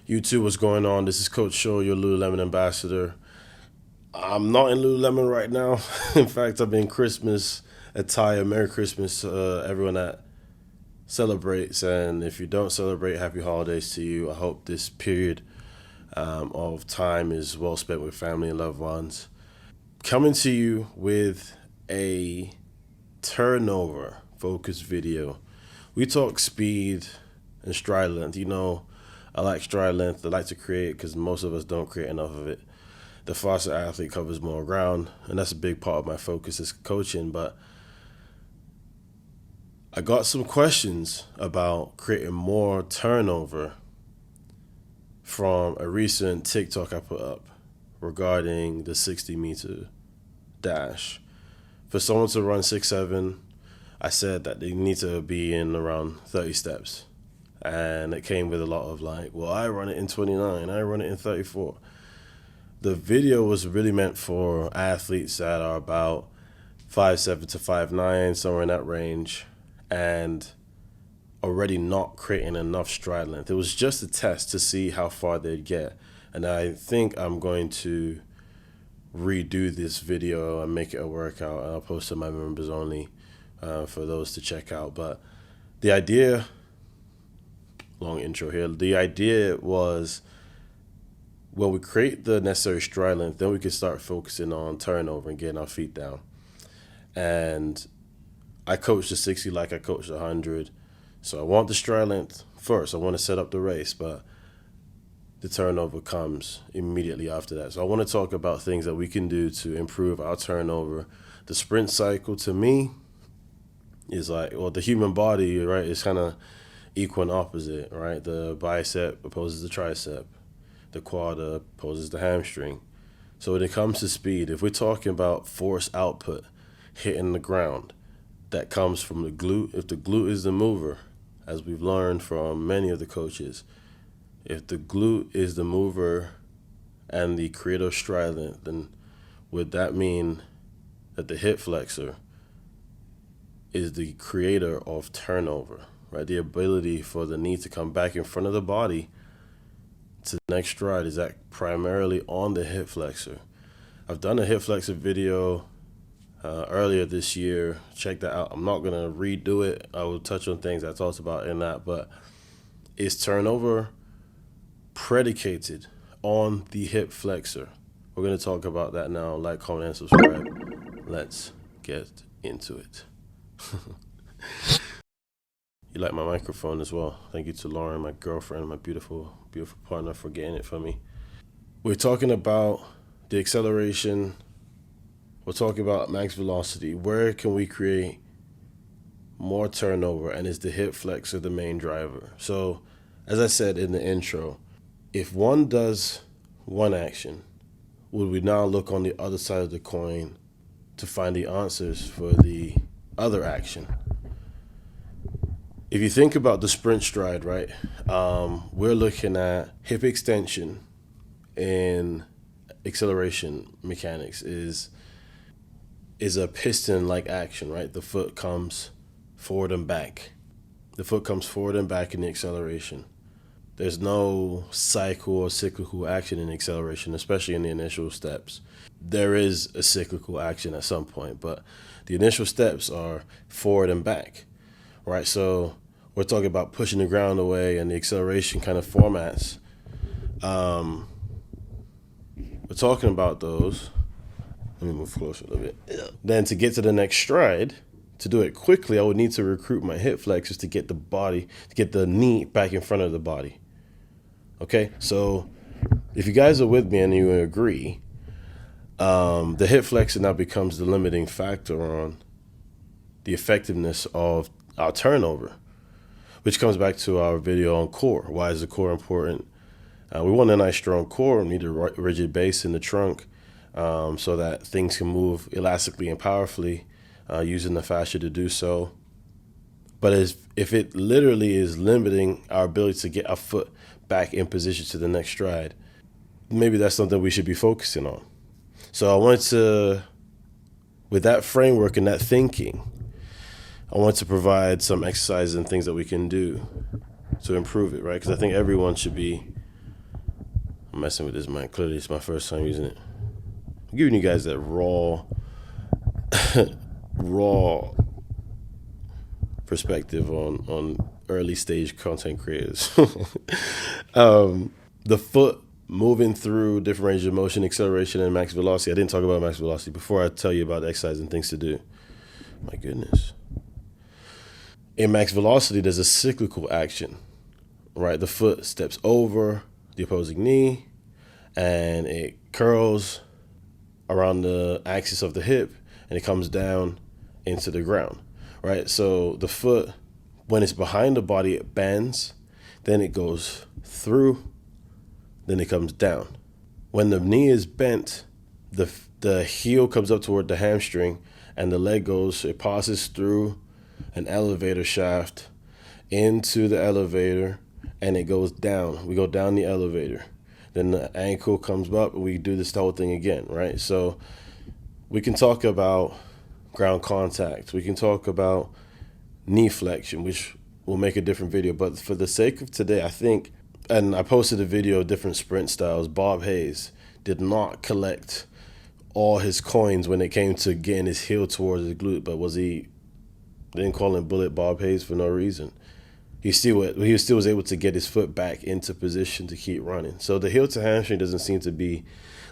YouTube, what's going on? This is Coach Show, your Lululemon ambassador. I'm not in Lululemon right now. In fact, I'm in Christmas attire. Merry Christmas to everyone that celebrates. And if you don't celebrate, happy holidays to you. I hope this period of time is well spent with family and loved ones. Coming to you with a turnover focused video. We talk speed and stride length. You know, I like stride length. I like to create because most of us don't create enough of it. The faster athlete covers more ground, and that's a big part of my focus is coaching. But I got some questions about creating more turnover from a recent TikTok I put up regarding the 60-meter dash. For someone to run 6'7", I said that they need to be in around 30 steps. And it came with a lot of like, well, I run it in 29, I run it in 34. The video was really meant for athletes that are about 5'7" to 5'9", somewhere in that range, and already not creating enough stride length. It was just a test to see how far they'd get. And I think I'm going to redo this video and make it a workout, and I'll post it to my members only for those to check out. But the idea, long intro here, the idea was when we create the necessary stride length, then we can start focusing on turnover and getting our feet down. And I coach the 60 like I coach the 100. So I want the stride length first. I want to set up the race, but the turnover comes immediately after that. So I want to talk about things that we can do to improve our turnover. The sprint cycle to me is like, well, the human body, right, is kind of equal and opposite, right? The bicep opposes the tricep. The quad opposes the hamstring. So when it comes to speed, if we're talking about force output hitting the ground, that comes from the glute. If the glute is the mover, as we've learned from many of the coaches, if the glute is the mover and the creator of stride length, then would that mean that the hip flexor is the creator of turnover, right? The ability for the knee to come back in front of the body to the next stride is that primarily on the hip flexor. I've done a hip flexor video earlier this year. Check that out. I'm not going to redo it. I will touch on things I talked about in that, but is turnover predicated on the hip flexor? We're going to talk about that now. Like, comment, and subscribe. Let's get into it. You like my microphone as well. Thank you to Lauren, my girlfriend, my beautiful, beautiful partner, for getting it for me. We're talking about the acceleration. We're talking about max velocity. Where can we create more turnover? And is the hip flexor the main driver? So, as I said in the intro, if one does one action, would we now look on the other side of the coin to find the answers for the other action? If you think about the sprint stride, right, we're looking at hip extension in acceleration mechanics is a piston-like action, right? The foot comes forward and back. The foot comes forward and back in the acceleration. There's no cycle or cyclical action in acceleration, especially in the initial steps. There is a cyclical action at some point, but the initial steps are forward and back, right? So we're talking about pushing the ground away and the acceleration kind of formats. We're talking about those. Let me move closer a little bit. Then to get to the next stride, to do it quickly, I would need to recruit my hip flexors to get the knee back in front of the body. Okay, so if you guys are with me and you agree, the hip flexor now becomes the limiting factor on the effectiveness of our turnover, which comes back to our video on core. Why is the core important? We want a nice strong core. We need a rigid base in the trunk so that things can move elastically and powerfully using the fascia to do so. But if it literally is limiting our ability to get our foot back in position to the next stride, maybe that's something we should be focusing on. So I wanted to, with that framework and that thinking, I want to provide some exercises and things that we can do to improve it, right? Because I think everyone should be I'm messing with this mic. Clearly, it's my first time using it. I'm giving you guys that raw perspective on early stage content creators. The foot moving through different ranges of motion, acceleration, and max velocity. I didn't talk about max velocity before I tell you about exercise and things to do. My goodness. In max velocity, there's a cyclical action, right? The foot steps over the opposing knee and it curls around the axis of the hip and it comes down into the ground, right? So the foot, when it's behind the body, it bends, then it goes through, then it comes down. When the knee is bent, the heel comes up toward the hamstring and the leg it passes through an elevator shaft into the elevator and it goes down. We go down the elevator. Then the ankle comes up and we do this whole thing again, right? So we can talk about ground contact. We can talk about knee flexion, which will make a different video. But for the sake of today, I think, and I posted a video of different sprint styles. Bob Hayes did not collect all his coins when it came to getting his heel towards his glute, but they didn't call him Bullet Bob Hayes for no reason. He still was able to get his foot back into position to keep running. So the heel to hamstring doesn't seem to be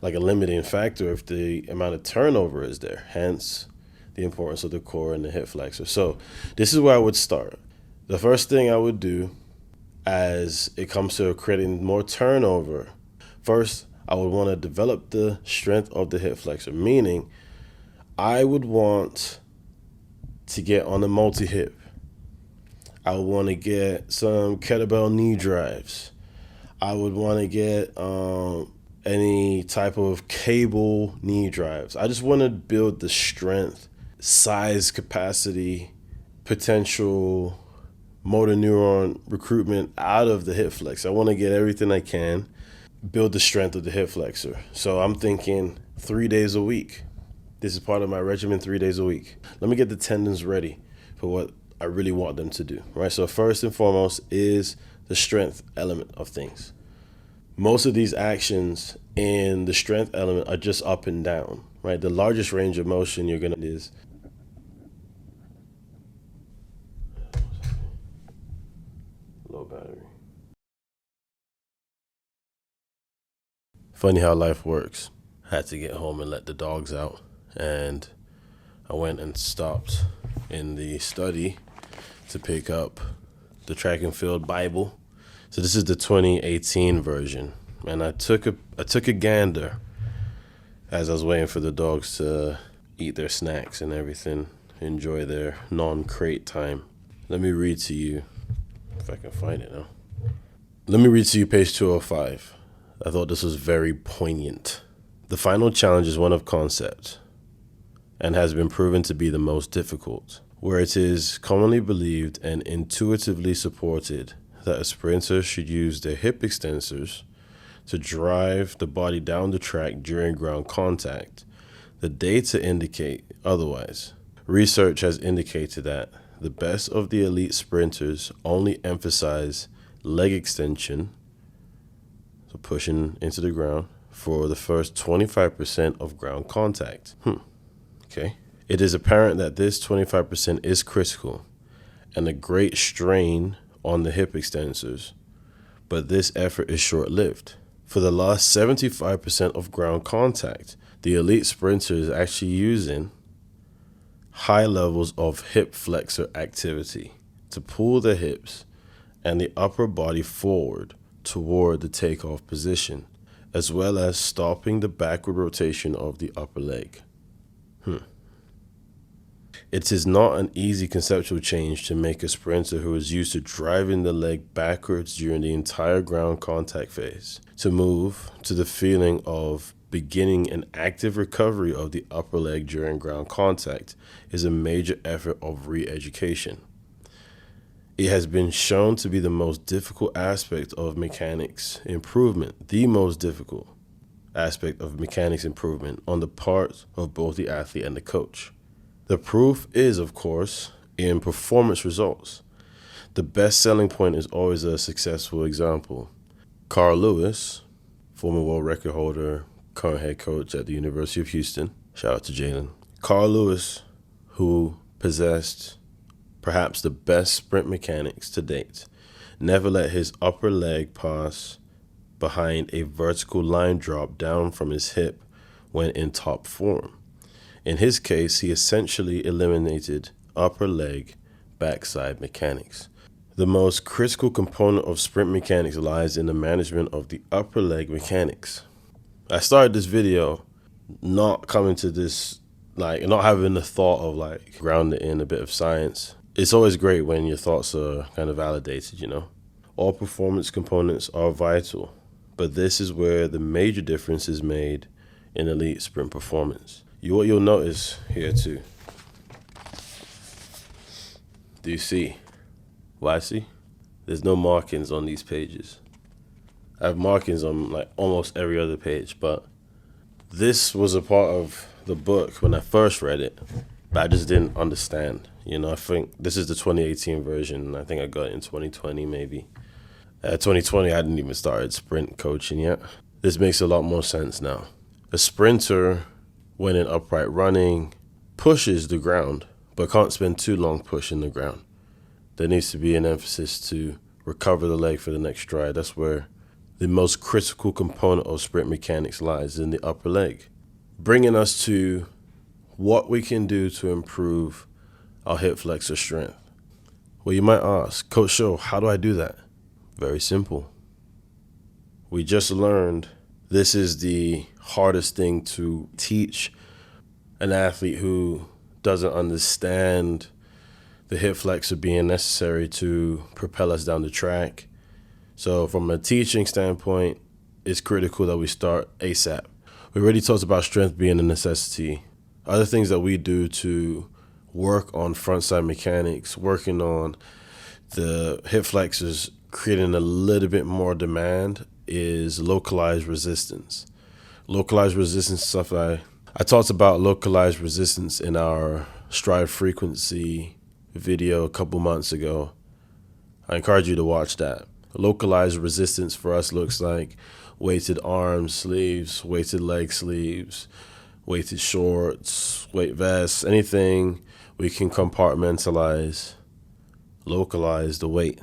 like a limiting factor if the amount of turnover is there. Hence the importance of the core and the hip flexor. So this is where I would start. The first thing I would do as it comes to creating more turnover, first I would want to develop the strength of the hip flexor, meaning I would want to get on the multi-hip. I would want to get some kettlebell knee drives. I would want to get any type of cable knee drives. I just want to build the strength, size, capacity, potential motor neuron recruitment out of the hip flexor. I want to get everything I can, build the strength of the hip flexor. So I'm thinking 3 days a week. This is part of my regimen, 3 days a week. Let me get the tendons ready for what I really want them to do, right? So first and foremost is the strength element of things. Most of these actions in the strength element are just up and down, right? The largest range of motion you're gonna is low battery. Funny how life works. Had to get home and let the dogs out, and I went and stopped in the study to pick up the track and field Bible. So this is the 2018 version, and I took a gander as I was waiting for the dogs to eat their snacks and everything, enjoy their non-crate time. Let me read to you, if I can find it now. Let me read to you page 205. I thought this was very poignant. The final challenge is one of concept and has been proven to be the most difficult, where it is commonly believed and intuitively supported that a sprinter should use their hip extensors to drive the body down the track during ground contact. The data indicate otherwise. Research has indicated that the best of the elite sprinters only emphasize leg extension, so pushing into the ground, for the first 25% of ground contact. Okay. It is apparent that this 25% is critical and a great strain on the hip extensors, but this effort is short-lived. For the last 75% of ground contact, the elite sprinter is actually using high levels of hip flexor activity to pull the hips and the upper body forward toward the takeoff position, as well as stopping the backward rotation of the upper leg. It is not an easy conceptual change to make a sprinter who is used to driving the leg backwards during the entire ground contact phase to move to the feeling of beginning an active recovery of the upper leg during ground contact is a major effort of re-education. It has been shown to be the most difficult aspect of mechanics improvement, the most difficult aspect of mechanics improvement on the part of both the athlete and the coach. The proof is, of course, in performance results. The best selling point is always a successful example. Carl Lewis, former world record holder, current head coach at the University of Houston. Shout out to Jalen. Carl Lewis, who possessed perhaps the best sprint mechanics to date, never let his upper leg pass behind a vertical line drop down from his hip when in top form. In his case, he essentially eliminated upper leg backside mechanics. The most critical component of sprint mechanics lies in the management of the upper leg mechanics. I started this video not coming to this, not having the thought of ground it in a bit of science. It's always great when your thoughts are kind of validated, All performance components are vital, but this is where the major difference is made in elite sprint performance. What you'll notice here too. Do you see? What I see? There's no markings on these pages. I have markings on almost every other page, but this was a part of the book when I first read it, but I just didn't understand. I think this is the 2018 version. I think I got it in 2020 maybe. 2020, I hadn't even started sprint coaching yet. This makes a lot more sense now. A sprinter, when in upright running, pushes the ground, but can't spend too long pushing the ground. There needs to be an emphasis to recover the leg for the next stride. That's where the most critical component of sprint mechanics lies, in the upper leg. Bringing us to what we can do to improve our hip flexor strength. Well, you might ask, Coach Show, how do I do that? Very simple. We just learned this is the hardest thing to teach an athlete who doesn't understand the hip flexor being necessary to propel us down the track. So from a teaching standpoint, it's critical that we start ASAP. We already talked about strength being a necessity. Other things that we do to work on frontside mechanics, working on the hip flexors, creating a little bit more demand, is localized resistance. Localized resistance stuff, I talked about localized resistance in our stride frequency video a couple months ago. I encourage you to watch that. Localized resistance for us looks like weighted arm sleeves, weighted leg sleeves, weighted shorts, weight vests, anything we can compartmentalize, localize the weight,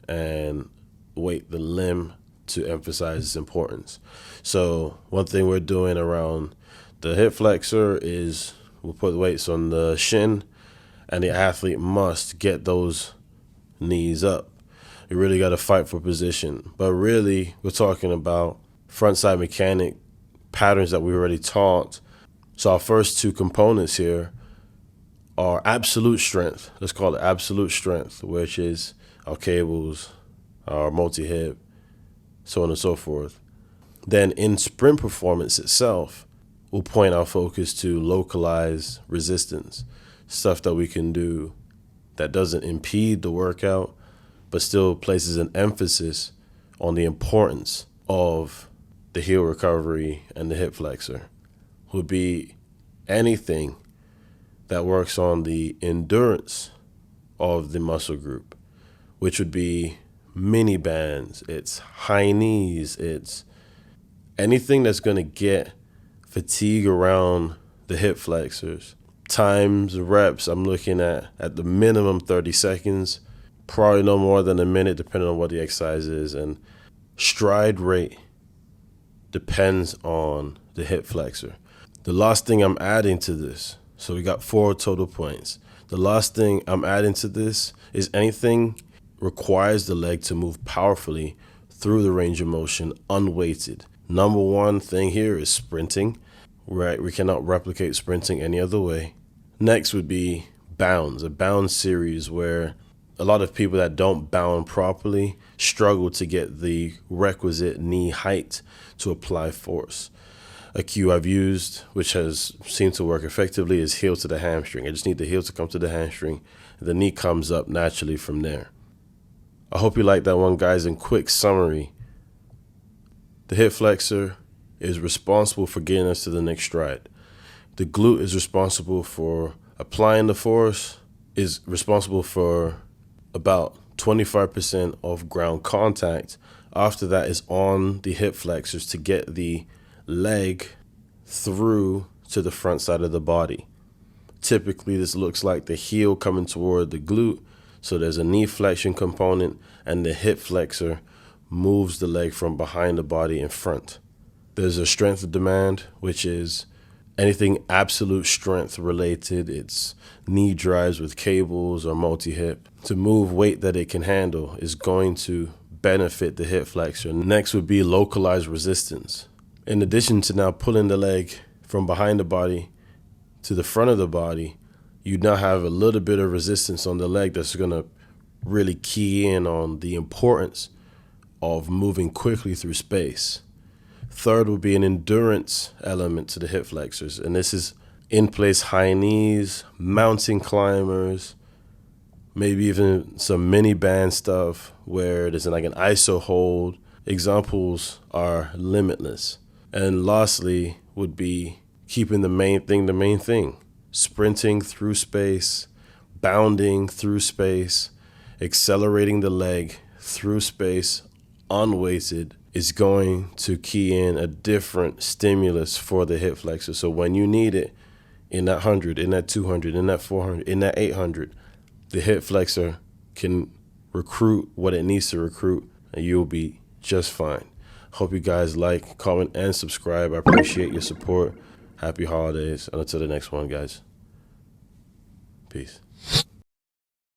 and weight the limb to emphasize its importance. So one thing we're doing around the hip flexor is we'll put weights on the shin, and the athlete must get those knees up. You really got to fight for position. But really, we're talking about frontside mechanic patterns that we already taught. So our first two components here are absolute strength. Let's call it absolute strength, which is our cables, our multi-hip, so on and so forth. Then in sprint performance itself, we'll point our focus to localized resistance, stuff that we can do that doesn't impede the workout, but still places an emphasis on the importance of the heel recovery and the hip flexor. Would be anything that works on the endurance of the muscle group, which would be mini bands, it's high knees, it's anything that's going to get fatigue around the hip flexors. Times, reps, I'm looking at the minimum 30 seconds, probably no more than a minute depending on what the exercise is. And stride rate depends on the hip flexor. The last thing I'm adding to this, so we got 4 total points. The last thing I'm adding to this is anything requires the leg to move powerfully through the range of motion unweighted. Number one thing here is sprinting, right? We cannot replicate sprinting any other way. Next would be bounds, a bound series where a lot of people that don't bound properly struggle to get the requisite knee height to apply force. A cue I've used, which has seemed to work effectively, is heel to the hamstring. I just need the heel to come to the hamstring. The knee comes up naturally from there. I hope you like that one, guys. In quick summary, the hip flexor is responsible for getting us to the next stride. The glute is responsible for applying the force, is responsible for about 25% of ground contact After that is on the hip flexors to get the leg through to the front side of the body. Typically, this looks like the heel coming toward the glute. So there's a knee flexion component, and the hip flexor moves the leg from behind the body in front. There's a strength of demand, which is anything absolute strength related. It's knee drives with cables or multi-hip. To move weight that it can handle is going to benefit the hip flexor. Next would be localized resistance. In addition to now pulling the leg from behind the body to the front of the body, you now have a little bit of resistance on the leg that's going to really key in on the importance of moving quickly through space. Third would be an endurance element to the hip flexors, and this is in-place high knees, mountain climbers, maybe even some mini band stuff where there's like an ISO hold. Examples are limitless. And lastly would be keeping the main thing. Sprinting through space, bounding through space, accelerating the leg through space, unweighted, is going to key in a different stimulus for the hip flexor. So when you need it, in that 100, in that 200, in that 400, in that 800, the hip flexor can recruit what it needs to recruit, and you'll be just fine. Hope you guys like, comment, and subscribe. I appreciate your support. Happy holidays. And until the next one, guys. Peace.